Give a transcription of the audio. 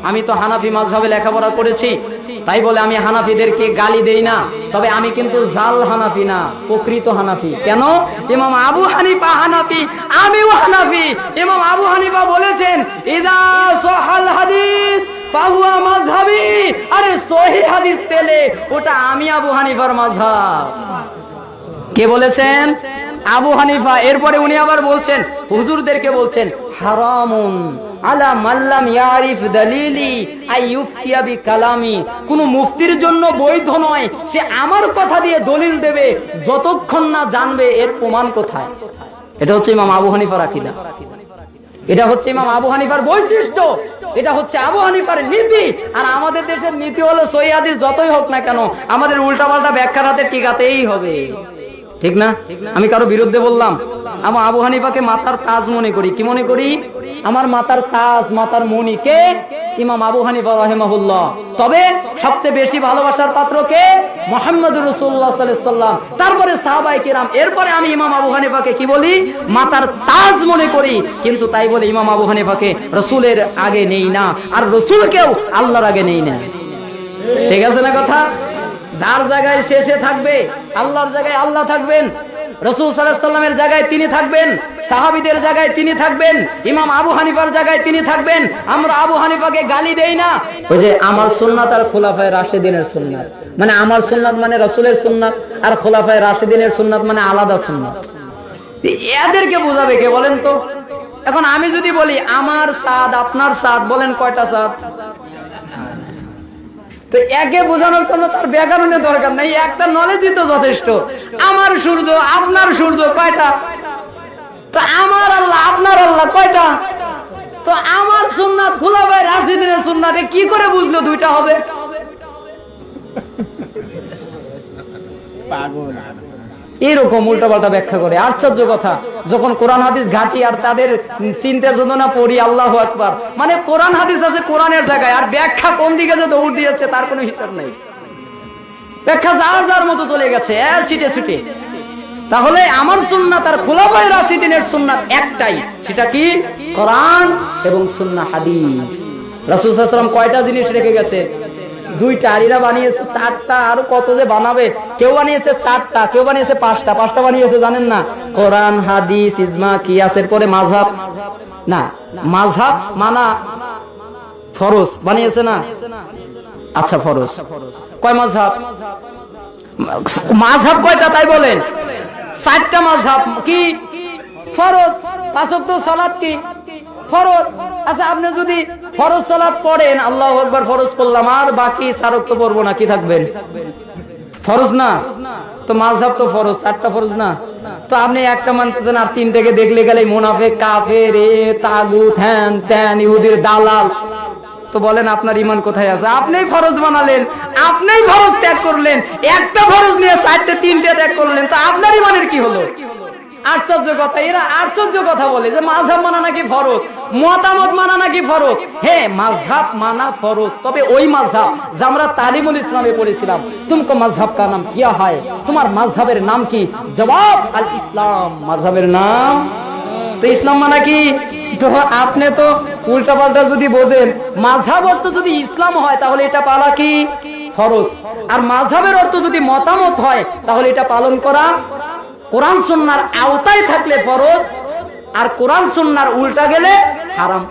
আমি তো হানাফি মাযহাবে লেখাপড়া করেছি, তাই বলে আমি হানাফিদেরকে গালি দেই না। তবে আমি কিন্তু জাল হানাফি না, প্রকৃত হানাফি। কেন? ইমাম আবু হানিফা হানাফি, আমিও হানাফি। ইমাম আবু হানিফা বলেছেন ইযা সাহাল হাদিস ফাহুয়া মাযহাবি। আরে সহিহ হাদিস পেলে ওটা আমি আবু হানিফার মাযহাব। কে বলেছেন? আবু হানিফা। এরপরে উনি আবার বলছেন, হুজুরদেরকে বলছেন, হারামুন আলা মাল্লাম ইয়ারিফ দালিলি আই ইফতিয়া বি কালামি। কোন মুফতির জন্য বৈধ নয় সে আমার কথা দিয়ে দলিল দেবে যতক্ষণ না জানবে এর প্রমাণ কোথায়। এটা হচ্ছে ইমাম আবু হানিফার আকীদা, এটা হচ্ছে ইমাম আবু হানিফার বৈশিষ্ট্য, এটা হচ্ছে আবু হানিফার নীতি। আর আমাদের দেশের নীতি হলো সহিহ হাদিস যতই হোক না কেন আমাদের উল্টাপাল্টা ব্যাখ্যার হাতে টিকাতেই হবে, ঠিক না? আমি কারো বিরুদ্ধে বললাম? আমার আবু হানিফাকে মাথার তাজ মনে করি। কি মনে করি? আমার মাথার তাজ, মাথার মণি কে? ইমাম আবু হানিফা রাহিমাহুল্লাহ। তবে সবচেয়ে বেশি ভালোবাসার পাত্র কে? মুহাম্মদুর রাসূলুল্লাহ সাল্লাল্লাহু আলাইহি ওয়াসাল্লাম, তারপরে সাহাবায়ে কিরাম। এরপরে আমি ইমাম আবু হানিফাকে কি বলি? মাথার তাজ মনে করি। কিন্তু তাই বলে ইমাম আবু হানিফাকে রাসূলের আগে নেই না, আর রাসূলকেও আল্লাহর আগে নেই না। ঠিক আছে না কথা? যার জায়গায় শেষে থাকবে, আল্লাহর জায়গায় আল্লাহ থাকবেন, রাসূল সাল্লাল্লাহু আলাইহি ওয়াসাল্লামের জায়গায় তিনি থাকবেন, সাহাবীদের জায়গায় তিনি থাকবেন, ইমাম আবু হানিফার জায়গায় তিনি থাকবেন। আমরা আবু হানিফাকে গালি দেই না। ওই যে আমার সুন্নাত আর খোলাফায়ে রাশিদিনের সুন্নাত, মানে আমার সুন্নাত মানে রাসূলের সুন্নাত, আর খোলাফায়ে রাশিদিনের সুন্নাত মানে আলাদা সুন্নাত। এদেরকে বোঝাবে কে বলেন তো? এখন আমি যদি বলি আমার সাদ আপনার সাদ, বলেন কয়টা সাদ? তো একে বোঝানোর জন্য তার ব্যাকরণের দরকার নেই, একটা নলেজই তো যথেষ্ট। আমার সূর্য আপনার সূর্য কয়টা? তো আমার আল্লাহ আপনার আল্লাহ কয়টা? তো আমার সুন্নাত খোলাফায়ে রাশিদিনের সুন্নাতে কি করে বুঝলো দুইটা হবে? পাগল এরকম উল্টাপাল্টা ব্যাখ্যা করে, আশ্চর্য কথা। যখন কোরআন হাদিস ঘাটি আর তাদের চিন্তা চেতনা পড়ি, আল্লাহু আকবার। মানে কোরআন হাদিস আছে কোরআনের জায়গায়, আর ব্যাখ্যা কোন দিকে যে দৌড় দিয়েছে তার কোনো হিসাব নেই। ব্যাখ্যা যার যার মতো চলে গেছে ছিটে ছিটে। তাহলে আমার সুন্নাত আর খোলাফায়ে রাশিদিনের সুন্নাত একটাই, সেটা কি? কোরআন এবং সুন্নাহ হাদিস। রাসূল সাল্লাল্লাহু আলাইহি ওয়াসাল্লাম কয়টা জিনিস রেখে গেছে? দুইটা। আর এরা বানিয়েছে চারটা, আর কত যে বানাবে। কেউ বানিয়েছে চারটা, কেউ বানিয়েছে পাঁচটা। পাঁচটা বানিয়েছে জানেন না? কোরআন, হাদিস, ইজমা, কিয়াসের পরে মাযহাব। না, মাযহাব মানা ফরজ বানিয়েছে না? আচ্ছা ফরজ কয় মাযহাব? মাযহাব কয়টা তাই বলেন? চারটা মাযহাব। কি? ফরজ। পাঁচ ওয়াক্ত সালাত কি ফরজ? আচ্ছা আপনি যদি ফরজ সালাত পড়েন, আল্লাহু আকবার ফরজ পড়লাম, আর বাকি চার ওয়াক্ত পড়বো না, কি থাকবেন? ফরজ না? তো মাযহাব তো ফরজ, চারটা ফরজ না? তো আপনি একটা মানতেছেন আর তিনটাকে দেখলে গেলে মুনাফিক, কাফের, তাগুত, হ্যান ত্যান, ইহুদির দালাল। তো বলেন আপনার ঈমান কোথায় আছে? আপনিই ফরজ বানালেন, আপনিই ফরজ ত্যাগ করলেন, একটা ফরজ নিয়ে চারটে তিনটে ত্যাগ করলেন, তো আপনার ঈমানের কি হলো? আশ্চর্য কথা। এরা আশ্চর্য কথা বলে যে মাযহাব মানা নাকি ফরজ, মতামত মানা নাকি ফরজ। হ্যাঁ, মাযহাব মানা ফরজ, তবে ওই মাযহাব যা আমরা তালিমুল ইসলামে পড়েছিলাম। তুমকো মাযহাব কা নাম কিয়া হয়? তোমার মাযহাবের নাম কি? জবাব আল ইসলাম। মাযহাবের নাম তো ইসলাম মানা কি? তো আপনি তো উল্টাপাল্টা যদি বোঝেন, মাযহাব অর্থ যদি ইসলাম হয় তাহলে এটা পালা কি? ফরজ। আর মাযহাবের অর্থ যদি মতামত হয় তাহলে এটা পালন করা কোরআন সুন্নাহর আওতায় থাকলে ফরজ, আর কোরআন সুন্নাহর উল্টা গেলে হারাম।